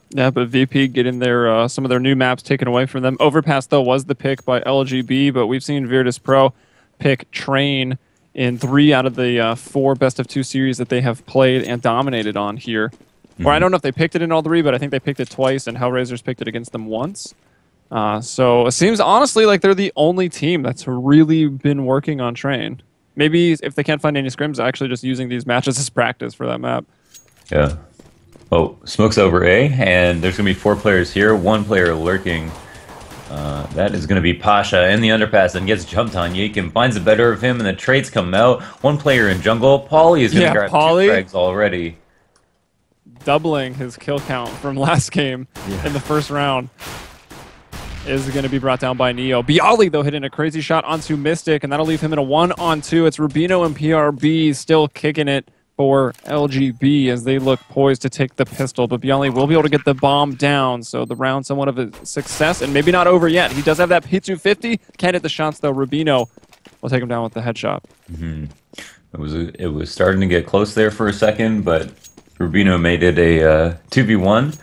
Yeah, but VP getting their some of their new maps taken away from them. Overpass though was the pick by LGB, but we've seen Virtus.Pro pick Train in 3 out of the 4 best of 2 series that they have played and dominated on here. Or I don't know if they picked it in all 3, but I think they picked it twice, and Hellraisers picked it against them once. So it seems honestly like they're the only team that's really been working on Train. Maybe if they can't find any scrims, actually just using these matches as practice for that map. Yeah. Oh, smoke's over A, and there's going to be 4 players here, 1 player lurking. That is going to be Pasha in the underpass and gets jumped on. Yakin finds the better of him, and the trades come out. 1 player in jungle. Pauly is going to grab 2 frags already. Doubling his kill count from last game in the first round. Is going to be brought down by Neo. Bialy, though, hitting a crazy shot onto Mystic, and that'll leave him in a 1-on-2. It's Rubino and PRB still kicking it for LGB as they look poised to take the pistol, but Bialy will be able to get the bomb down, so the round somewhat of a success, and maybe not over yet. He does have that P250, can't hit the shots though. Rubino will take him down with the headshot. It was starting to get close there for a second, but Rubino made it a 2v1,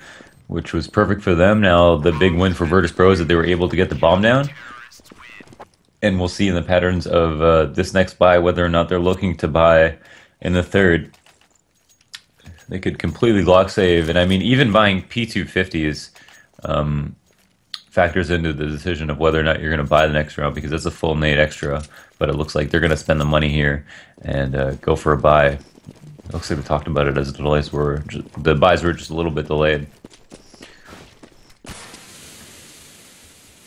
which was perfect for them. Now the big win for Virtus.Pro is that they were able to get the bomb down, and we'll see in the patterns of this next buy whether or not they're looking to buy in the third. They could completely lock save, and I mean even buying P250s factors into the decision of whether or not you're going to buy the next round, because that's a full nade extra, but it looks like they're going to spend the money here and go for a buy. It looks like we talked about it as the buys were just a little bit delayed.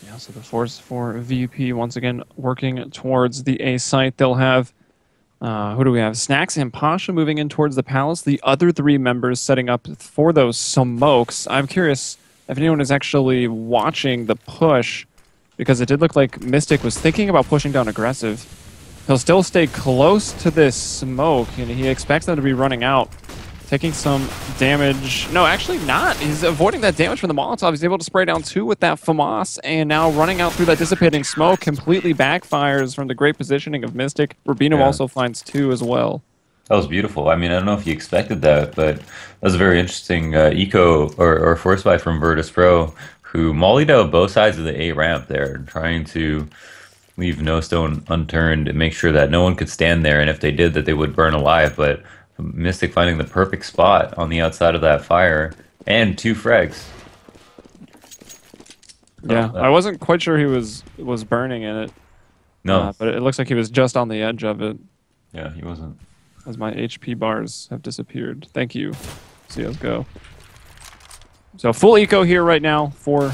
Yeah, so the force for VP once again working towards the A site. They'll have who do we have? Snacks and Pasha moving in towards the palace. The other 3 members setting up for those smokes. I'm curious if anyone is actually watching the push, because it did look like Mystic was thinking about pushing down aggressive. He'll still stay close to this smoke, and he expects them to be running out. Taking some damage. No, actually not. He's avoiding that damage from the Molotov. He's able to spray down 2 with that FAMAS, and now running out through that dissipating smoke completely backfires from the great positioning of Mystic. Rubino also finds 2 as well. That was beautiful. I mean, I don't know if you expected that, but that was a very interesting eco or force buy from Virtus.Pro, who mollied out both sides of the A ramp there, trying to leave no stone unturned and make sure that no one could stand there, and if they did, that they would burn alive. But Mystic finding the perfect spot on the outside of that fire, and 2 frags. Yeah, I wasn't quite sure he was burning in it. No. But it looks like he was just on the edge of it. Yeah, he wasn't. As my HP bars have disappeared. Thank you, CSGO. So full eco here right now for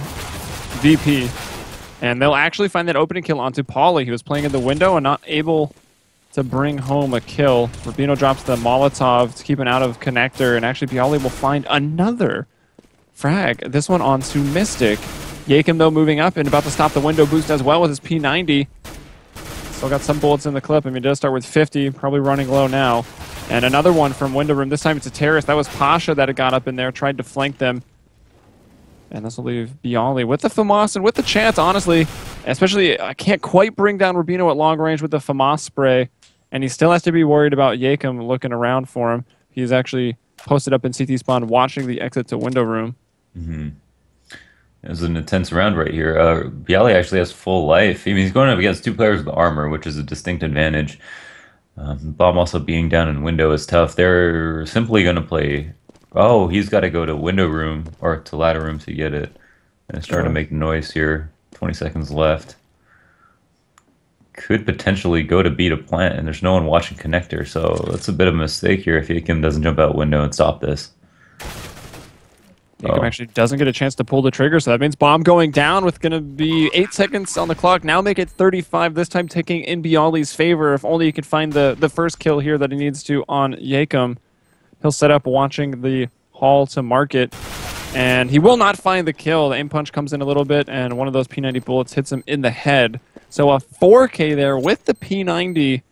VP. And they'll actually find that opening kill onto Pauly. He was playing in the window and not able to bring home a kill. Rubino drops the Molotov to keep it out of connector, and actually Bialy will find another frag. This one onto Mystic. Yakim, though, moving up and about to stop the window boost as well with his P90. Still got some bullets in the clip. I mean, it does start with 50, probably running low now. And another one from window room. This time it's a terrorist. That was Pasha that had got up in there, tried to flank them. And this will leave Bialy with the FAMAS and with the chance, honestly. Especially, I can't quite bring down Rubino at long range with the FAMAS spray. And he still has to be worried about Yakim looking around for him. He's actually posted up in CT spawn watching the exit to window room. It was an intense round right here. Bialy actually has full life. I mean, he's going up against 2 players with armor, which is a distinct advantage. Bomb also being down in window is tough. They're simply going to play... Oh, he's got to go to window room or to ladder room to get it. And it's starting to make noise here. 20 seconds left. Could potentially go to B to plant, and there's no one watching connector, so that's a bit of a mistake here if Yakim doesn't jump out window and stop this. Yakim actually doesn't get a chance to pull the trigger, so that means bomb going down with going to be 8 seconds on the clock. Now make it 35, this time taking in Bialy's favor. If only he could find the first kill here that he needs to on Yakim. He'll set up watching the hall to market, and he will not find the kill. The aim punch comes in a little bit, and one of those P90 bullets hits him in the head. So a 4K there with the P90.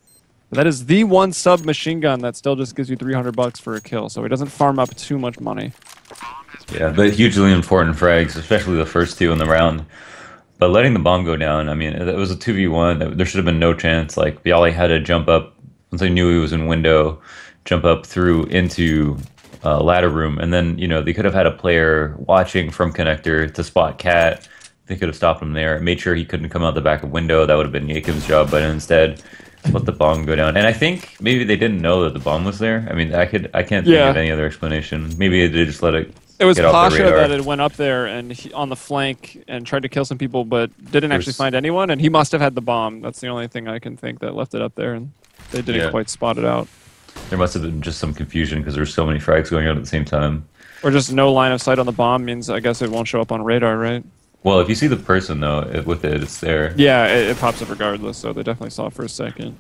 That is the one submachine gun that still just gives you 300 bucks for a kill, so he doesn't farm up too much money. Yeah, but hugely important frags, especially the first 2 in the round. But letting the bomb go down, I mean, it was a 2v1. There should have been no chance. Like, Bialy had to jump up once they knew he was in window, jump up through into ladder room, and then they could have had a player watching from connector to spot Cat. They could have stopped him there, made sure he couldn't come out the back of window. That would have been Yakim's job, but instead let the bomb go down. And I think maybe they didn't know that the bomb was there. I mean, I can't think of any other explanation. Maybe they just let it. It was get off Pasha their radar. that had went up there and on the flank and tried to kill some people, but didn't actually find anyone. And he must have had the bomb. That's the only thing I can think that left it up there, and they didn't quite spot it out. There must have been just some confusion because there's so many frags going on at the same time. Or just no line of sight on the bomb means I guess it won't show up on radar, right? Well, if you see the person though, it's there. Yeah, it pops up regardless. So they definitely saw it for a second.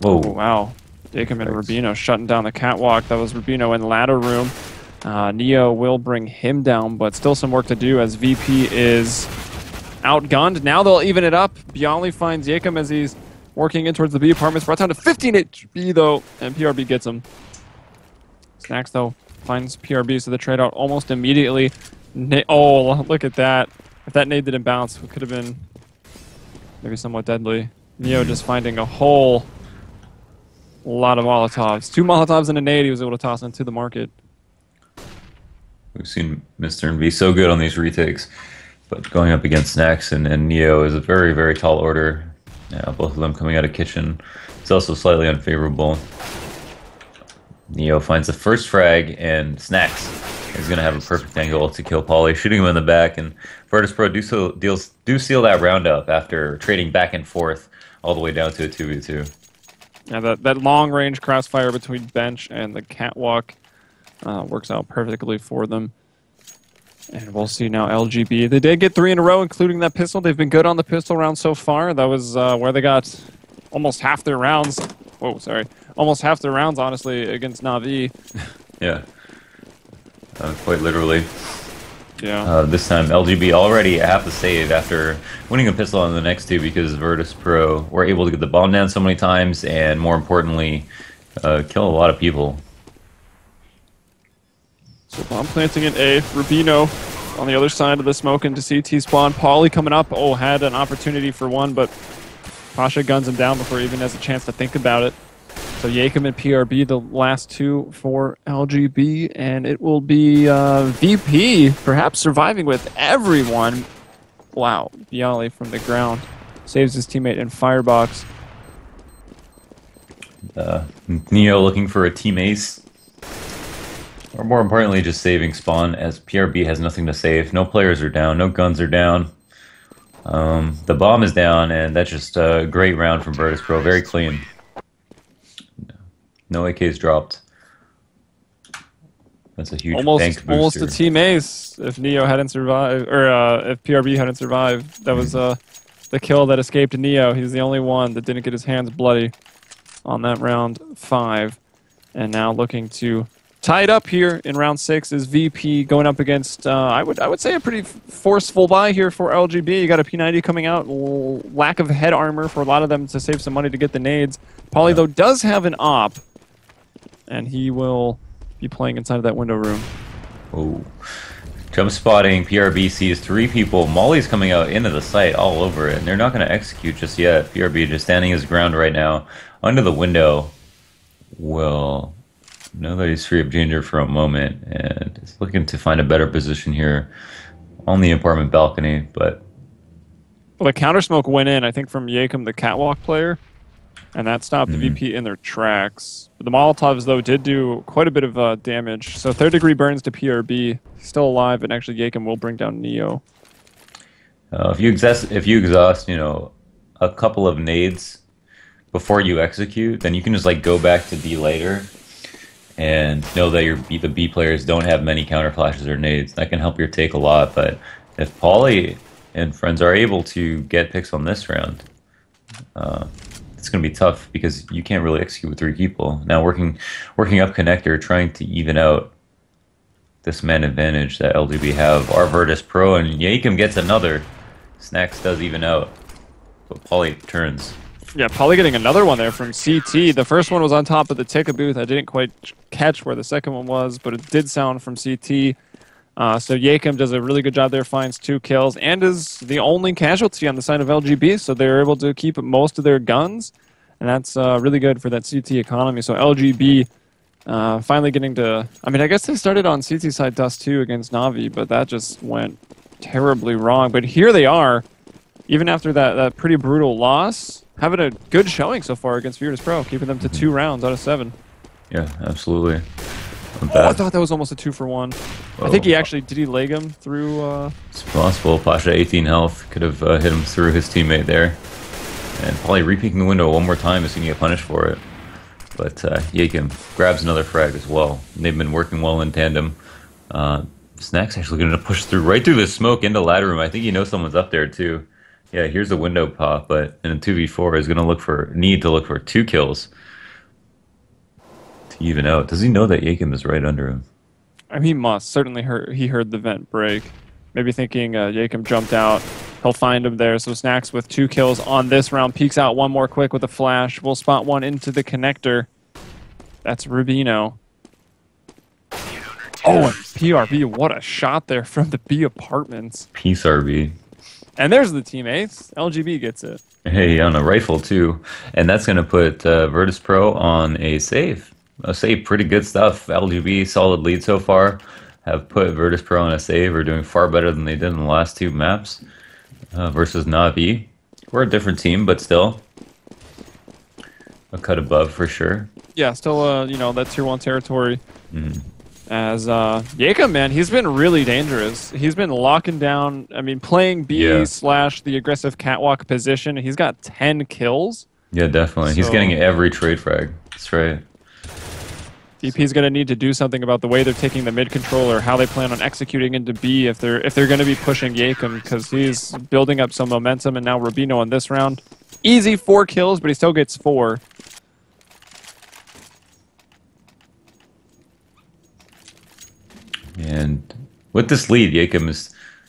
Whoa! Oh, wow. Yakim and Rubino shutting down the catwalk. That was Rubino in ladder room. Neo will bring him down, but still some work to do as VP is outgunned. Now they'll even it up. Bialy finds Yakim as he's working in towards the B apartments. Brought down to 15 HP though, and PRB gets him. Snacks though finds PRB, so the trade out almost immediately. Oh, look at that. If that nade didn't bounce, it could have been maybe somewhat deadly. Neo just finding a whole lot of Molotovs. 2 Molotovs and a nade he was able to toss into the market. We've seen Mr. and be so good on these retakes, but going up against Snacks and Neo is a very, very tall order. Yeah, both of them coming out of kitchen. It's also slightly unfavorable. Neo finds the first frag, and Snacks is going to have a perfect angle to kill Pauly, shooting him in the back, and Virtus.Pro do seal that round up after trading back and forth all the way down to a 2v2. Yeah, that long-range crossfire between bench and the catwalk works out perfectly for them. And we'll see now LGB. They did get 3 in a row, including that pistol. They've been good on the pistol round so far. That was where they got almost half their rounds. Whoa, sorry. Almost half their rounds, honestly, against Na'Vi. Yeah. Quite literally. Yeah. This time, LGB already half the save after winning a pistol on the next 2 because Virtus.Pro were able to get the bomb down so many times and, more importantly, kill a lot of people. So bomb planting in A. Rubino on the other side of the smoke into CT spawn. Pauly coming up. Oh, had an opportunity for one, but Pasha guns him down before he even has a chance to think about it. So Yakim and PRB, the last 2 for LGB, and it will be VP perhaps surviving with everyone. Wow, Bialy from the ground saves his teammate in firebox. Neo looking for a team ace. Or more importantly, just saving spawn, as PRB has nothing to save. No players are down, no guns are down. The bomb is down, and that's just a great round from Virtus.Pro. Very clean. No AKs dropped. That's a huge bank booster. Almost a team ace if Neo hadn't survived, or if PRB hadn't survived. That was the kill that escaped Neo. He was the only one that didn't get his hands bloody on that round 5. And now looking to tie it up here in round 6 is VP going up against, I would say, a pretty forceful buy here for LGB. You got a P90 coming out, lack of head armor for a lot of them to save some money to get the nades. Pauly, though, does have an op, and he will be playing inside of that window room. Oh. Jump spotting, PRB sees 3 people. Molly's coming out into the site all over it, and they're not going to execute just yet. PRB just standing his ground right now. Under the window will know that he's free of danger for a moment, and is looking to find a better position here on the apartment balcony, but... Well, the counter smoke went in, I think, from Yakim, the catwalk player, and that stopped the VP in their tracks. But the Molotovs, though, did do quite a bit of damage. So 3rd degree burns to PRB. He's still alive, and actually Yakim will bring down Neo. If you exhaust, a couple of nades before you execute, then you can just go back to B later and know that the B players don't have many counter flashes or nades. That can help your take a lot. But if Pauly and friends are able to get picks on this round, it's going to be tough because you can't really execute with 3 people. Now working up connector, trying to even out this man advantage that LGB have. Our Virtus.Pro, and Yakim gets another. Snacks does even out, but Pauly turns. Yeah, Pauly getting another one there from CT. The first one was on top of the ticket booth. I didn't quite catch where the second one was, but it did sound from CT. So Yakim does a really good job there, finds 2 kills, and is the only casualty on the side of LGB, so they're able to keep most of their guns, and that's really good for that CT economy. So LGB Finally getting to... I mean, I guess they started on CT side Dust 2 against Na'Vi, but that just went terribly wrong. But here they are, even after that pretty brutal loss, having a good showing so far against Virtus.Pro, keeping them to 2 rounds out of 7. Yeah, absolutely. Oh, I thought that was almost a 2-for-1. I think he actually... Did he leg him through... It's possible. Pasha 18 health could have hit him through his teammate there. And probably repeaking the window one more time is going to get punished for it. But Yakim grabs another frag as well. They've been working well in tandem. Snack's actually going to push through right through the smoke into ladder room. I think he knows someone's up there too. Yeah, here's a window pop, but in a 2v4 is going to need to look for 2 kills to even out. Does he know that Yakim is right under him? I mean, he must. Certainly he heard the vent break. Maybe thinking Yakim jumped out. He'll find him there. So Snacks with 2 kills on this round. Peeks out one more quick with a flash. We'll spot one into the connector. That's Rubino. Oh, and PRB. What a shot there from the B apartments. Peace RB. And there's the team ace. LGB gets it. Hey, on a rifle too. And that's going to put Virtus.Pro on a save. A save, pretty good stuff. LGB, solid lead so far. Have put Virtus.Pro on a save. Are doing far better than they did in the last 2 maps. Versus Na'Vi. We're a different team, but still a cut above for sure. Yeah, still, you know, that tier 1 territory. As Yakim, man, he's been really dangerous. He's been locking down, I mean, playing B slash the aggressive catwalk position. He's got 10 kills. Yeah, definitely. So, he's getting every trade frag. That's right. VP's going to need to do something about the way they're taking the mid control or how they plan on executing into B if they're going to be pushing Yakim, because he's building up some momentum. And now Rubino in this round, easy 4 kills, but he still gets 4. And with this lead, Yakim is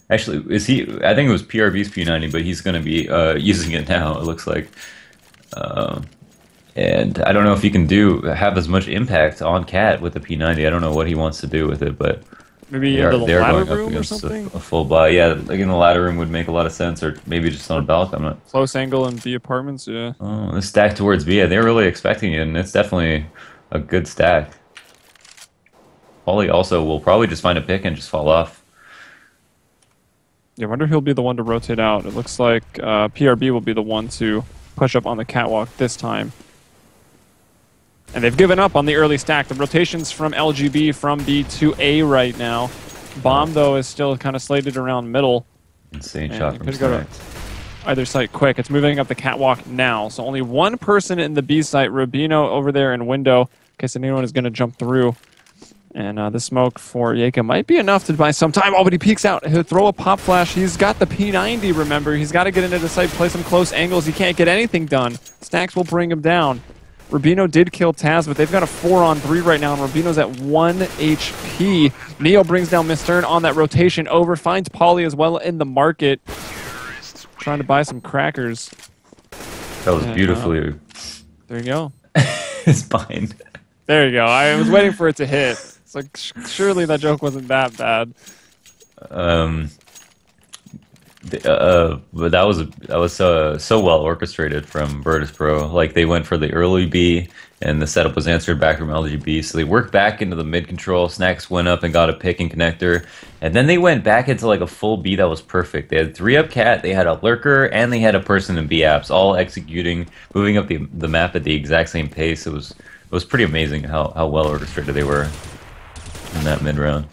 actually I think it was PRB's P90, but he's going to be using it now. It looks like. And I don't know if he can have as much impact on Cat with the P90. I don't know what he wants to do with it, but maybe in the ladder room or something? A full buy. Yeah, like in the ladder room would make a lot of sense, or maybe just on a balcony. I'm not... Close angle in B apartments, yeah. Oh, this stack towards B. Yeah, they're really expecting it, and it's definitely a good stack. Paulie also will probably just find a pick and just fall off. Yeah, I wonder if he'll be the one to rotate out. It looks like PRB will be the one to push up on the catwalk this time. And they've given up on the early stack. The rotations from LGB from B to A right now. Bomb, though, is still kind of slated around middle. Insane shot from Snacks. Go to either site quick. It's moving up the catwalk now. So only one person in the B site. Rubino over there in window, in case anyone is going to jump through. And the smoke for Yakim might be enough to buy some time. Oh, but he peeks out. He'll throw a pop flash. He's got the P90, remember. He's got to get into the site, play some close angles. He can't get anything done. Snacks will bring him down. Rubino did kill Taz, but they've got a 4-on-3 right now, and Rubino's at 1 HP. Neo brings down Mistern on that rotation over, finds Paulie as well in the market. Trying to buy some crackers. That was beautifully... there you go. It's fine. There you go. I was waiting for it to hit. It's like, surely that joke wasn't that bad. But that was so well orchestrated from Virtus.Pro. Like, they went for the early B, and the setup was answered back from LGB. So they worked back into the mid control. Snacks went up and got a pick and connector, and then they went back into like a full B that was perfect. They had 3-up cat, they had a lurker, and they had a person in B apps, all executing, moving up the map at the exact same pace. It was pretty amazing how well orchestrated they were in that mid round.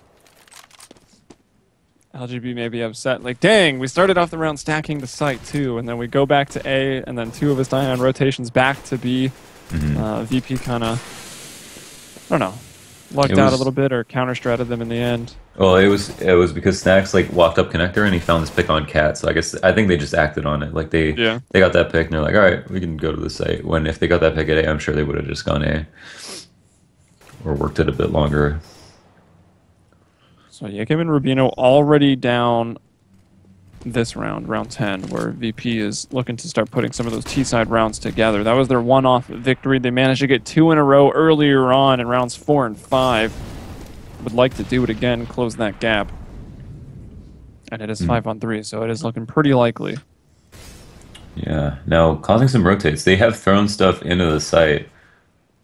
LGB may be upset. Like, dang, we started off the round stacking the site too, and then we go back to A, and then 2 of us die on rotations back to B. VP kind of, I don't know, lucked out a little bit or counter-stratted them in the end. Well, it was because Snacks like walked up connector and he found this pick on Cat. So I think they just acted on it. Like they got that pick and they're like, all right, we can go to the site. When if they got that pick at A, I'm sure they would have just gone A or worked it a bit longer. So Yakim and Rubino already down this round, round 10, where VP is looking to start putting some of those T-side rounds together. That was their one-off victory. They managed to get 2 in a row earlier on in rounds 4 and 5. Would like to do it again, close that gap. And it is 5-on-3, so it is looking pretty likely. Yeah. Now, causing some rotates. They have thrown stuff into the site.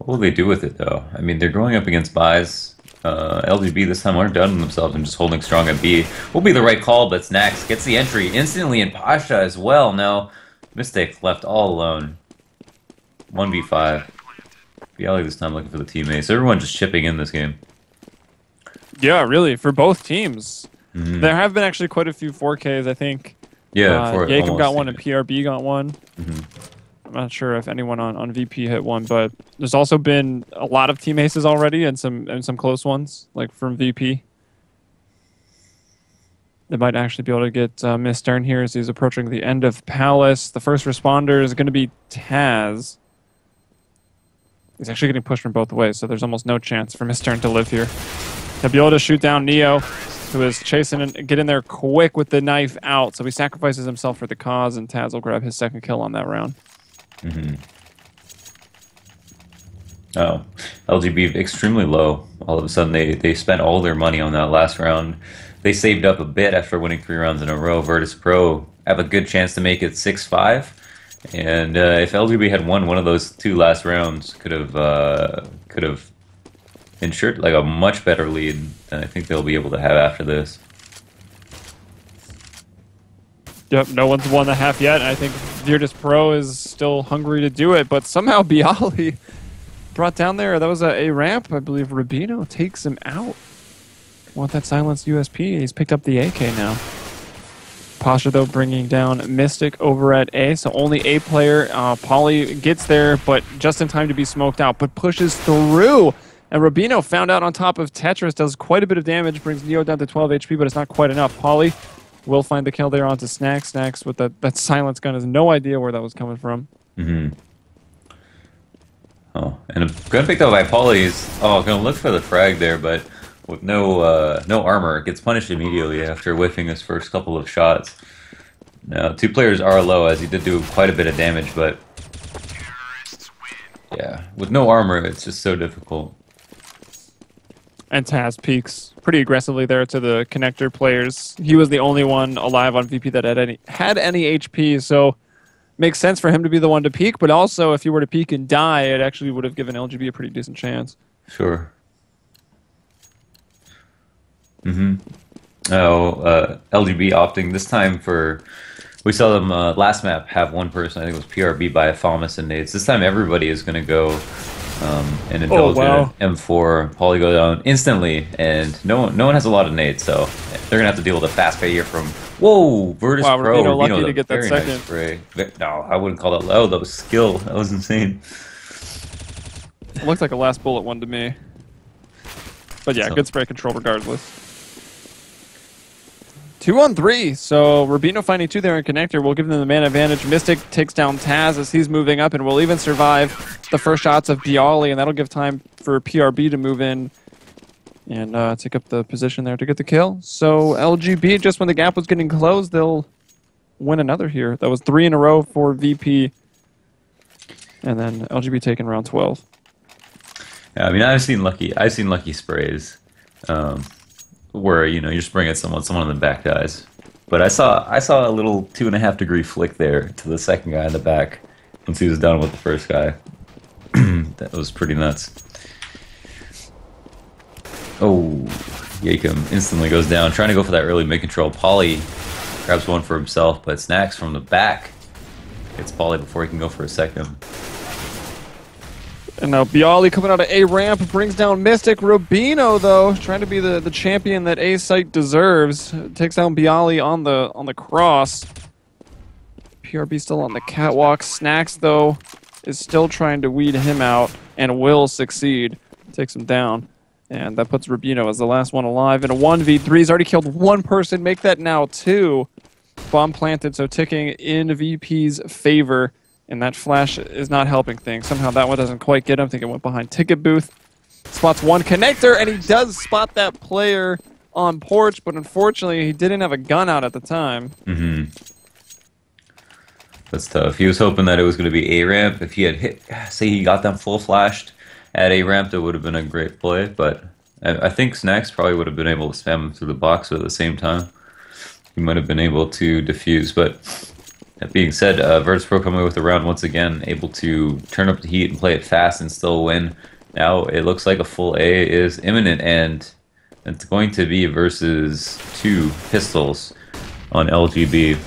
What will they do with it, though? I mean, they're going up against buys. LGB this time aren't doubting themselves and just holding strong at B. Will be the right call, but Snacks gets the entry instantly, and Pasha as well. Now, Mystic left all alone. 1v5. Bialy this time looking for the teammates. Everyone just chipping in this game. Yeah, really, for both teams. There have been actually quite a few 4Ks, I think. Yeah, Jacob got one and PRB got one. Mm-hmm. I'm not sure if anyone on VP hit one, but there's also been a lot of team aces already and some close ones, like from VP. They might actually be able to get Miss Stern here as he's approaching the end of Palace. The first responder is going to be Taz. He's actually getting pushed from both ways, so there's almost no chance for Miss Stern to live here. He'll be able to shoot down Neo, who is chasing and get in there quick with the knife out. So he sacrifices himself for the cause, and Taz will grab his second kill on that round. Oh, LGB extremely low. All of a sudden, they spent all their money on that last round. They saved up a bit after winning 3 rounds in a row. Virtus.Pro have a good chance to make it 6-5. And if LGB had won one of those 2 last rounds, could have ensured like a much better lead than I think they'll be able to have after this. Yep, no one's won the half yet. I think Virtus.Pro is still hungry to do it, but somehow Bialy brought down there. That was a ramp, I believe. Rubino takes him out. Want that silenced USP. He's picked up the AK now. Pasha, though, bringing down Mystic over at A, so only A player. Polly gets there, but just in time to be smoked out, but pushes through. And Rubino found out on top of Tetris, does quite a bit of damage, brings Neo down to 12 HP, but it's not quite enough. Polly will find the kill there onto Snacks. Snacks with that silence gun has no idea where that was coming from. Oh, and I'm gonna pick up by Polly's. Oh, gonna look for the frag there, but with no armor, gets punished immediately after whiffing his first couple of shots. Now, 2 players are low, as he did do quite a bit of damage, but yeah, with no armor, it's just so difficult. And Taz peeks pretty aggressively there to the connector players. He was the only one alive on VP that had any HP, so makes sense for him to be the one to peek, but also if he were to peek and die, it actually would have given LGB a pretty decent chance. Sure. Oh, LGB opting this time for... We saw them last map have one person, I think it was PRB by Thomas and nades. This time everybody is going to go and indulge in M4. Polly go down instantly, and no one has a lot of nades, so they're going to have to deal with a fast pay here from... Whoa! Virtus.Pro. Wow, lucky to get that second. Nice spray. No, I wouldn't call that low. That was skill. That was insane. It looked like a last bullet one to me. But yeah, good spray control regardless. 2-on-3, so Rubino finding 2 there in connector will give them the man advantage. Mystic takes down Taz as he's moving up and will even survive the first shots of Bialy, and that'll give time for PRB to move in and take up the position there to get the kill. So LGB, just when the gap was getting closed, they'll win another here. That was 3 in a row for VP, and then LGB taking round 12. Yeah, I mean, I've seen lucky sprays. Where you're just bringing someone in the back dies, but I saw a little 2.5-degree flick there to the second guy in the back once he was done with the first guy. That was pretty nuts. Oh, Jacob instantly goes down, trying to go for that early mid control. Polly grabs one for himself, but Snacks from the back gets Polly before he can go for a second. And now Bialy coming out of A ramp brings down Mystic. Rubino, though, trying to be the champion that A site deserves. Takes down Bialy on the cross. PRB still on the catwalk. Snacks, though, is still trying to weed him out and will succeed. Takes him down. And that puts Rubino as the last one alive in a 1v3. He's already killed 1 person. Make that now 2. Bomb planted, so ticking in VP's favor. And that flash is not helping things. Somehow that one doesn't quite get him. I think it went behind ticket booth. Spots 1 connector, and he does spot that player on porch, but unfortunately he didn't have a gun out at the time. That's tough. He was hoping that it was going to be A ramp. If he had hit, say he got them full flashed at A ramp, that would have been a great play. But I think Snacks probably would have been able to spam him through the box, but at the same time, he might have been able to defuse. But That being said, Virtus.Pro coming with a round once again, able to turn up the heat and play it fast and still win. Now it looks like a full A is imminent, and it's going to be versus 2 pistols on LGB.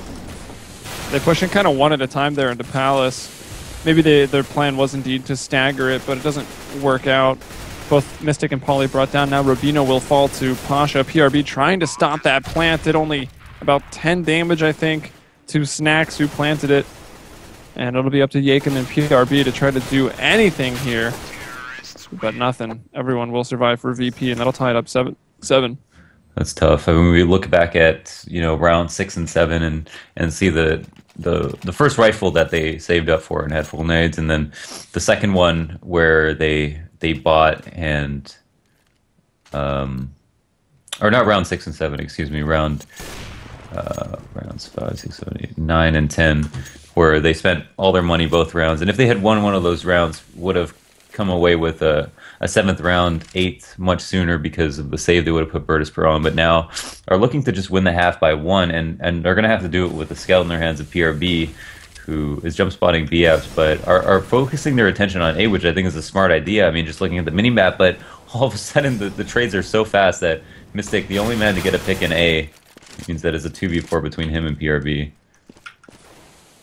They're pushing kind of one at a time there into Palace. Maybe their plan was indeed to stagger it, but it doesn't work out. Both Mystic and Polly brought down. Now Robino will fall to Pasha. PRB trying to stop that plant. Did only about 10 damage, I think, to Snacks, who planted it. And it'll be up to Yakum and PRB to try to do anything here. But nothing. Everyone will survive for VP, and that'll tie it up 7-7. That's tough. I mean, we look back at, you know, round 6 and 7 and see the first rifle that they saved up for and had full nades, and then the second one where they bought and or not round 6 and 7, excuse me, rounds 5, 6, 7, 8, 9, and 10, where they spent all their money both rounds, and if they had won one of those rounds, would have come away with a 7th round, 8th much sooner because of the save they would have put Virtus.Pro on, but now are looking to just win the half by 1, and they're going to have to do it with the scout in their hands of PRB, who is jump spotting BFs, but are focusing their attention on A, which I think is a smart idea. I mean, just looking at the mini-map, but all of a sudden the trades are so fast that Mystic, the only man to get a pick in A, means that it's a 2v4 between him and PRB.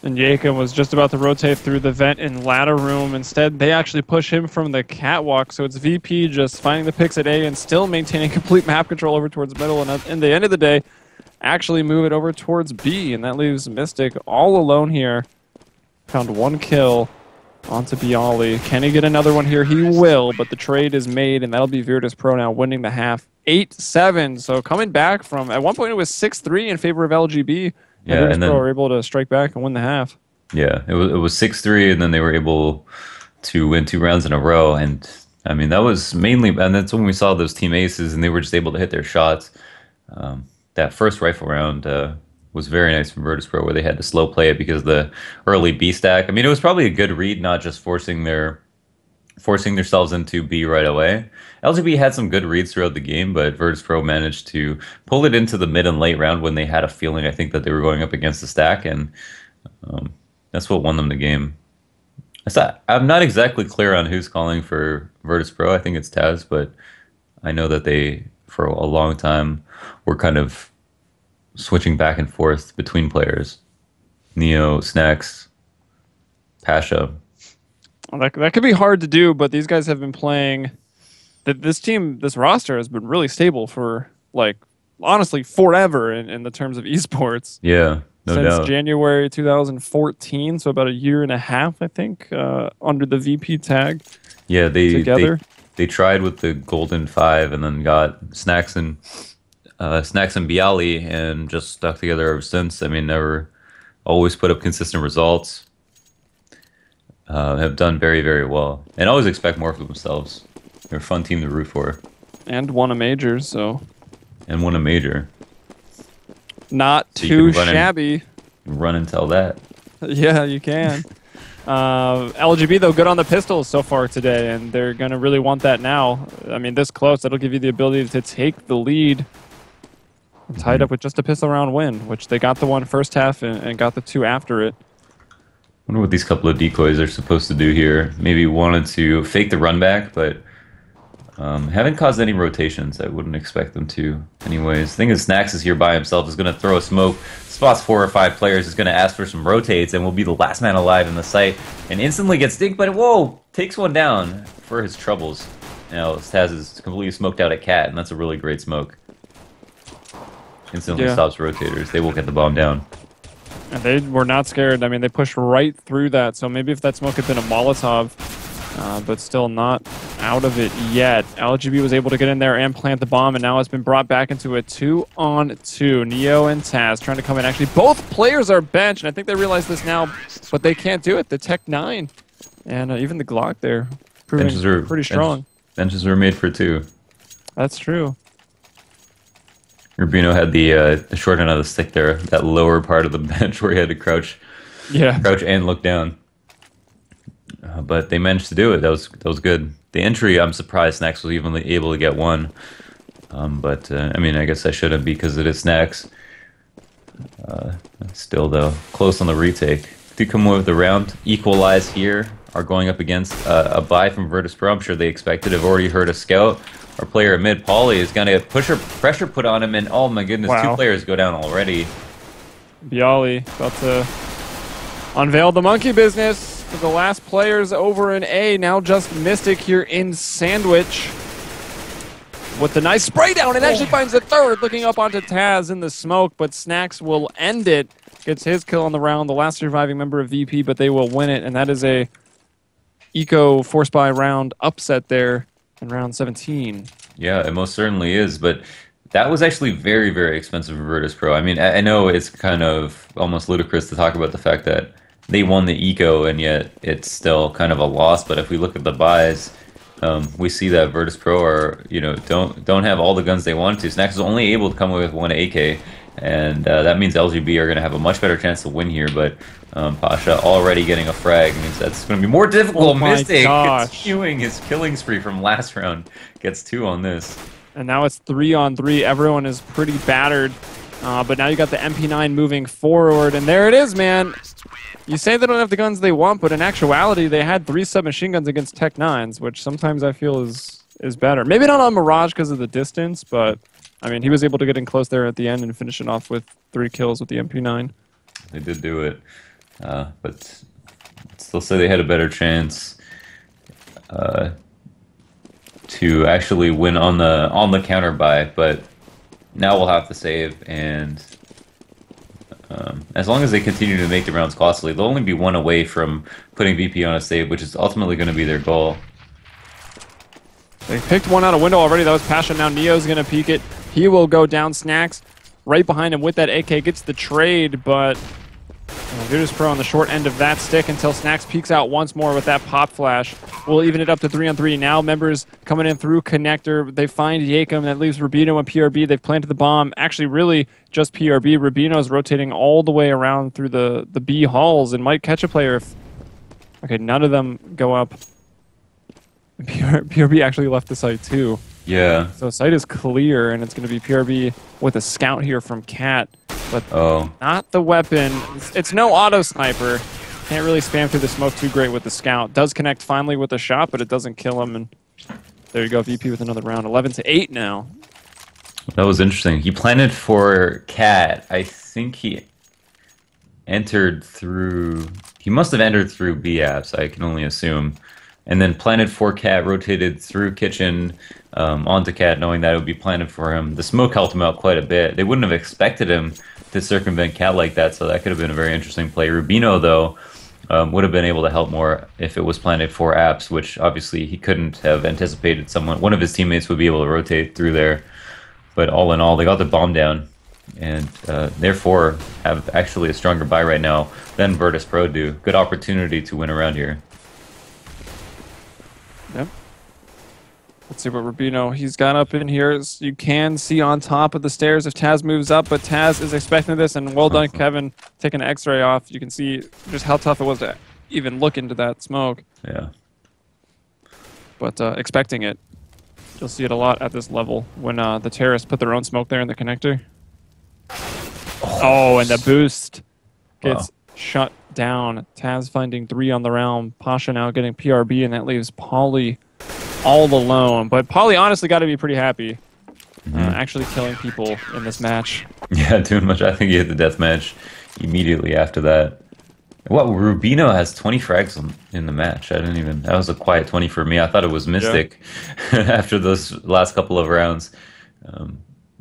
And Yakum was just about to rotate through the vent in ladder room. Instead, they actually push him from the catwalk. So it's VP just finding the picks at A and still maintaining complete map control over towards middle. And at the end of the day, actually move it over towards B. And that leaves Mystic all alone here. Found 1 kill onto Bialy. Can he get another one here? He will, but the trade is made, and that'll be Virtus.Pro now winning the half 8-7. So coming back from, at one point it was 6-3 in favor of LGB. Yeah, Virtus and then Pro were able to strike back and win the half. Yeah, it was 6-3, and then they were able to win 2 rounds in a row. And I mean, that was mainly, and that's when we saw those team aces, and they were just able to hit their shots. That first rifle round was very nice from Virtus.Pro, where they had to slow play it because of the early B stack. I mean, it was probably a good read, not just forcing themselves into B right away. LGB had some good reads throughout the game, but Virtus.Pro managed to pull it into the mid and late round when they had a feeling, I think, that they were going up against the stack, and that's what won them the game. I'm not exactly clear on who's calling for Virtus.Pro. I think it's Taz, but I know that they, for a long time, were kind of switching back and forth between players. Neo, Snacks, Pasha. That could be hard to do, but these guys have been playing. This team, this roster has been really stable for, like, honestly, forever in the terms of esports. Yeah, no doubt. Since January 2014, so about a year and a half, I think, under the VP tag. Yeah, together. They tried with the Golden 5 and then got Snacks and Bialy and just stuck together ever since. I mean, never always put up consistent results. Have done very, very well, and always expect more for themselves. They're a fun team to root for. And won a major, so. And won a major. Not so too shabby. Run and tell that. Yeah, you can. LGB, though, good on the pistols so far today, and they're going to really want that now. I mean, this close, that'll give you the ability to take the lead. Tied up with just a pistol round win, which they got the one first half and got the 2 after it. I wonder what these couple of decoys are supposed to do here. Maybe wanted to fake the run back, but haven't caused any rotations. I wouldn't expect them to. Anyways, the thing is, Snacks is here by himself, is going to throw a smoke, spots 4 or 5 players, is going to ask for some rotates, and will be the last man alive in the site, and instantly gets dinked, but whoa, takes one down for his troubles. Now, Taz is completely smoked out at Cat, and that's a really great smoke. Instantly stops rotators. They will get the bomb down. And they were not scared. I mean, they pushed right through that. So maybe if that smoke had been a Molotov, but still not out of it yet. LGB was able to get in there and plant the bomb, and now it's been brought back into a 2-on-2. Neo and Taz trying to come in. Actually, both players are benched, and I think they realize this now, but they can't do it. The Tech 9 and even the Glock there proving pretty strong. Benches were made for 2. That's true. Rubino had the short end of the stick there, that lower part of the bench where he had to crouch and look down. But they managed to do it. That was good. The entry, I'm surprised Snacks was even able to get one. I mean, I guess I shouldn't because it is Snacks. Still, though, close on the retake. Do come away with the round. Equalize here. Are going up against a buy from Virtus.Pro. I'm sure they expected. I've already heard a scout. Our player at mid, Pauly, is going to get pressure put on him, and oh my goodness, Wow. 2 players go down already. Bialy about to unveil the monkey business for the last players over in A. Now just Mystic here in Sandwich with the nice spray down, and actually finds the third, looking up onto Taz in the smoke, but Snacks will end it. Gets his kill on the round, the last surviving member of VP, but they will win it, and that is a Eco force buy round upset there in round 17. Yeah, it most certainly is, but that was actually very, very expensive for Virtus.Pro. I mean, I know it's kind of almost ludicrous to talk about the fact that they won the Eco, and yet it's still kind of a loss, but if we look at the buys, we see that Virtus.Pro are, don't have all the guns they wanted to. Snacks is only able to come away with 1 AK, and that means LGB are going to have a much better chance to win here, but Pasha already getting a frag means that's going to be more difficult. Oh my Mystic gosh. continuing his killing spree from last round, gets 2 on this. And now it's 3-on-3. Everyone is pretty battered, but now you got the MP9 moving forward, and there it is, man. You say they don't have the guns they want, but in actuality, they had 3 submachine guns against Tech 9s, which sometimes I feel is better. Maybe not on Mirage because of the distance, but I mean, he was able to get in close there at the end and finish it off with 3 kills with the MP9. They did do it, but still say they had a better chance to actually win on the counter buy. But now we'll have to save, and as long as they continue to make the rounds costly, they'll only be 1 away from putting VP on a save, which is ultimately going to be their goal. They picked one out of window already. That was Pasha. Now Neo's going to peek it. He will go down. Snacks right behind him with that AK. Gets the trade, but Virtus.Pro on the short end of that stick until Snacks peeks out once more with that pop flash. We'll even it up to 3-on-3. Now members coming in through connector. They find Yakum. That leaves Rubino and PRB. They've planted the bomb. Actually, really just PRB. Rubino's rotating all the way around through the B halls and might catch a player if... Okay, none of them go up. PRB actually left the site too. Yeah. So site is clear, and it's going to be PRB with a scout here from Cat, but not the weapon. It's no auto sniper. Can't really spam through the smoke too great with the scout. Does connect finally with a shot, but it doesn't kill him. And there you go, VP with another round. 11-8 now. That was interesting. He planted for Cat. I think he entered through... He must have entered through B apps, I can only assume. And then planted for Cat, rotated through Kitchen onto Cat, knowing that it would be planted for him. The smoke helped him out quite a bit. They wouldn't have expected him to circumvent Cat like that, so that could have been a very interesting play. Rubino, though, would have been able to help more if it was planted for Apps, which obviously he couldn't have anticipated one of his teammates would be able to rotate through there. But all in all, they got the bomb down, and therefore have actually a stronger buy right now than Virtus.Pro do. Good opportunity to win around here. Yep. Let's see what Rubino he's got up in here. As you can see on top of the stairs if Taz moves up, but Taz is expecting this, and well done, Kevin, taking an X-ray off. You can see just how tough it was to even look into that smoke. Yeah. But expecting it. You'll see it a lot at this level when the terrorists put their own smoke there in the connector. Oh, and the boost gets shut down. Taz finding 3 on the round. Pasha now getting PRB, and that leaves Pauly all alone. But Pauly honestly got to be pretty happy actually killing people in this match. Yeah, doing much. I think he hit the death match immediately after that. What, Rubino has 20 frags in the match. I didn't even... That was a quiet 20 for me. I thought it was Mystic after those last couple of rounds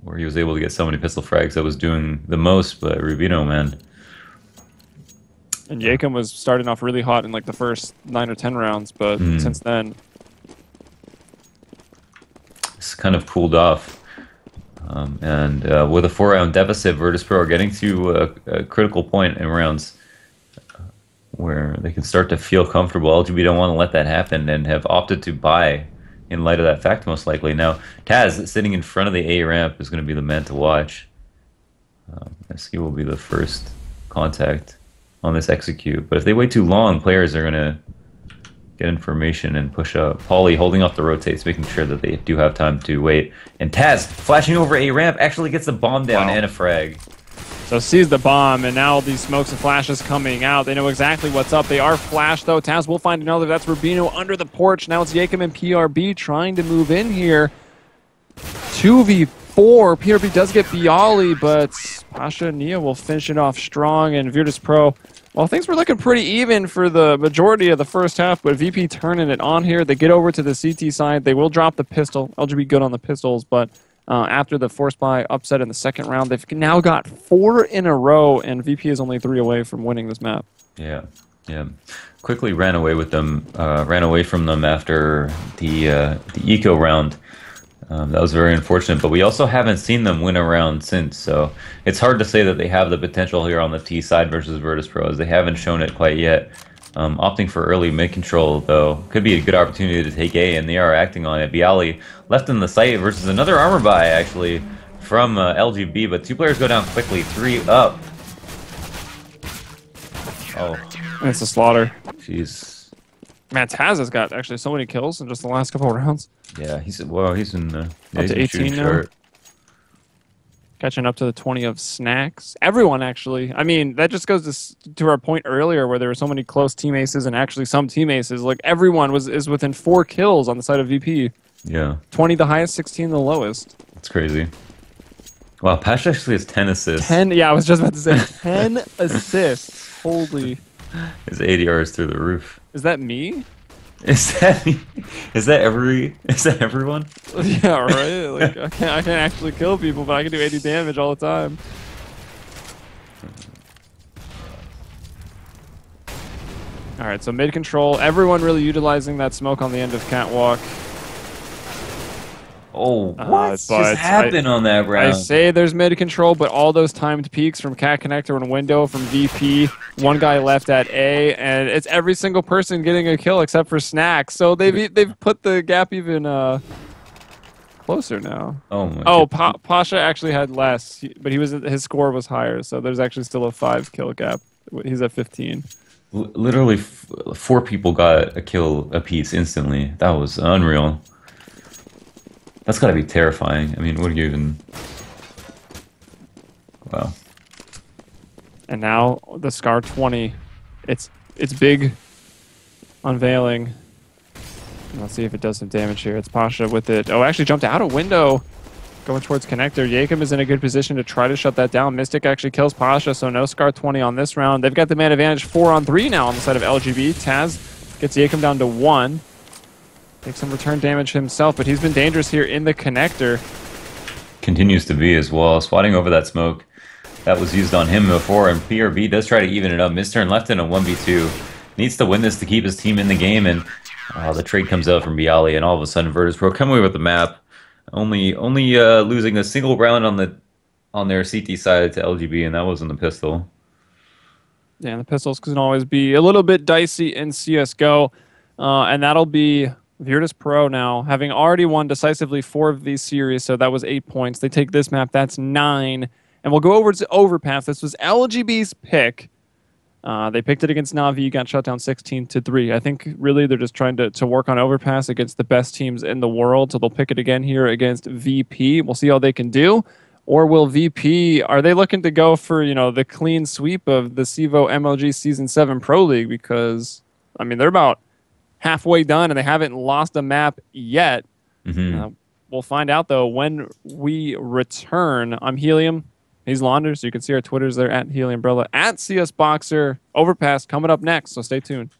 where he was able to get so many pistol frags that was doing the most, but Rubino, man... And Yakum was starting off really hot in like the first 9 or 10 rounds, but since then... It's kind of cooled off. And with a 4-round deficit, Virtus.Pro are getting to a critical point in rounds where they can start to feel comfortable. LGB don't want to let that happen and have opted to buy in light of that fact, most likely. Now, Taz, sitting in front of the A ramp, is going to be the man to watch. As he will be the first contact on this execute. But if they wait too long, players are going to get information and push up. Pauly holding off the rotates, making sure that they do have time to wait. And Taz, flashing over A ramp, actually gets the bomb down and a frag. So sees the bomb, and now these smokes and flashes coming out. They know exactly what's up. They are flashed, though. Taz will find another. That's Rubino under the porch. Now it's Jacob and PRB trying to move in here. 2v4. PRB does get Bialy, but Pasha and Nia will finish it off strong. And Virtus.Pro, well, things were looking pretty even for the majority of the first half, but VP turning it on here. They get over to the CT side. They will drop the pistol. LGB good on the pistols, but after the force buy upset in the second round, they've now got 4 in a row, and VP is only 3 away from winning this map. Yeah. Quickly ran away with them. Ran away from them after the eco round. That was very unfortunate, but we also haven't seen them win a round since, so it's hard to say that they have the potential here on the T side versus Virtus.Pro, as they haven't shown it quite yet. Opting for early mid control, though, could be a good opportunity to take A, and they are acting on it. Bialy left in the site versus another armor buy, actually, from LGB, but 2 players go down quickly, 3 up. Oh. And it's a slaughter. Jeez. Man, Taz has got actually so many kills in just the last couple of rounds. Yeah, he's in yeah, up he's to 18 now. Short. Catching up to the 20 of Snacks. Everyone, actually. I mean, that just goes to our point earlier where there were so many close team aces and actually some team aces. Like, everyone is within 4 kills on the side of VP. Yeah. 20 the highest, 16 the lowest. That's crazy. Wow, Pasha actually has 10 assists. 10, yeah, I was just about to say 10 assists. Holy. His ADR is through the roof. Is that me? Is that everyone? Yeah, right. Like, I can't actually kill people, but I can do 80 damage all the time. All right, so mid control. Everyone really utilizing that smoke on the end of Catwalk. Oh, what just happened on that round? I say there's mid control, but all those timed peeks from Cat Connector and Window from VP, one guy left at A, and it's every single person getting a kill except for Snacks. So they've put the gap even closer now. Oh my. Pasha actually had less, but his score was higher, so there's actually still a 5 kill gap. He's at 15. Literally 4 people got a kill apiece instantly. That was unreal. That's gotta be terrifying. I mean, what do you even... Wow. And now the Scar 20. It's big unveiling. Let's see if it does some damage here. It's Pasha with it. Oh, actually jumped out a window. Going towards Connector. Jacob is in a good position to try to shut that down. Mystic actually kills Pasha, so no Scar 20 on this round. They've got the man advantage 4-on-3 now on the side of LGB. Taz gets Jacob down to 1. Takes some return damage himself, but he's been dangerous here in the Connector. Continues to be as well. Swatting over that smoke that was used on him before, and PRB does try to even it up. Misturn left in a 1v2. Needs to win this to keep his team in the game, and the trade comes out from Bialy, and all of a sudden Virtus.Pro come away with the map. Only losing a single round on their CT side to LGB, and that wasn't the pistol. Yeah, and the pistols can always be a little bit dicey in CSGO, and that'll be Virtus.Pro now, having already won decisively 4 of these series, so that was 8 points. They take this map, that's 9. And we'll go over to Overpass. This was LGB's pick. They picked it against Na'Vi, got shut down 16-3. I think really they're just trying to work on Overpass against the best teams in the world, so they'll pick it again here against VP. We'll see how they can do. Or will VP, are they looking to go for, the clean sweep of the CEVO MLG Season 7 Pro League? Because, I mean, they're about halfway done, and they haven't lost a map yet. We'll find out, though, when we return. I'm Helium. He's Launders. So you can see our Twitters there at Helium Umbrella, at CS Boxer. Overpass coming up next, so stay tuned.